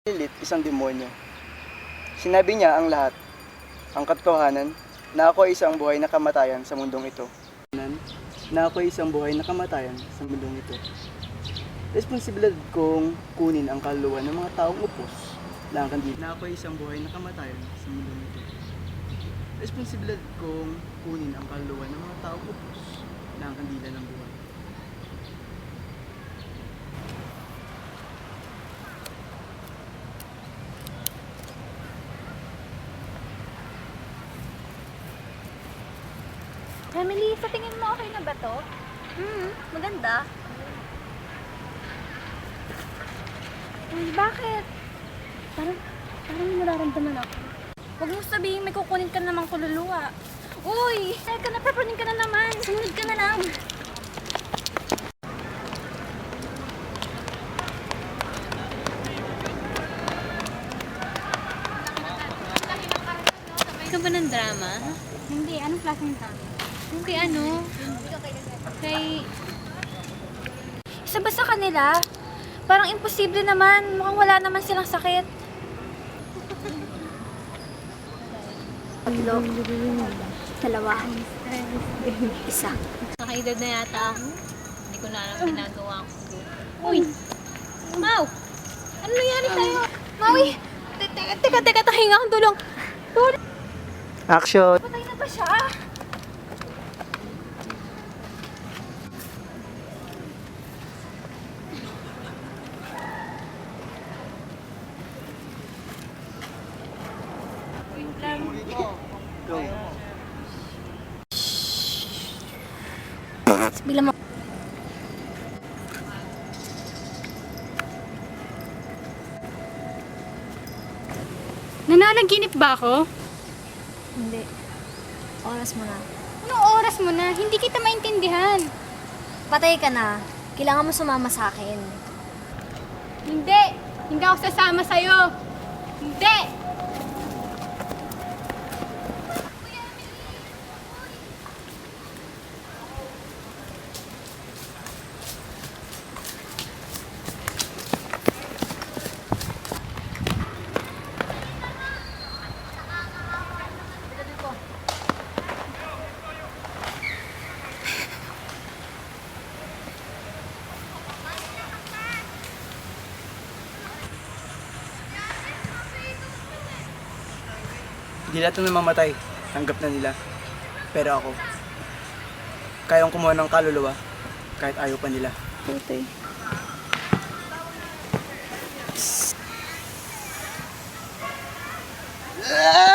Lilith, isang demonyo. Sinabi niya ang lahat, ang katotohanan, na ako ay isang buhay na kamatayan sa mundong ito. Na ako ay isang buhay na kamatayan sa mundong ito. Responsibilidad kong kunin ang kaluluwa ng mga taong upos na ang kandila. Na ako ay isang buhay na kamatayan sa mundong ito. Responsibilidad kong kunin ang kaluluwa ng mga taong upos na ang kandila ng buhay. Emily, sa tingin mo okay na ba to? Maganda. Uy, bakit? Parang may nararamdaman ako. Huwag mo sabihin may kukunin ka namang kululuwa. Uy, teka na, papanin ka na naman. Sumunod ka na lang. Ikaw ba ng drama? Hindi, anong klaseng tama? Kay ano? Kay... Isa ba sa kanila? Parang imposible naman. Mukhang wala naman silang sakit. Tatlo. Dalawa. Isa. Nakaedad na yata ako. Hindi ko na alam ginagawa ko. Uy! Mau! Ano nangyari sa'yo? Maui! Teka, tahinga akong tulong. Action! Patay na ba siya? Go! Bilang mo. Nananaginip ba ako? Hindi. Oras mo na. Anong oras mo na? Hindi kita maintindihan. Patay ka na. Kailangan mo sumama sa akin. Hindi! Hindi ako sasama sa'yo! Hindi! Hindi lahat na namamatay, tanggap na nila. Pero ako, kayang kumuha ng kaluluwa kahit ayaw pa nila. Puti. Ah!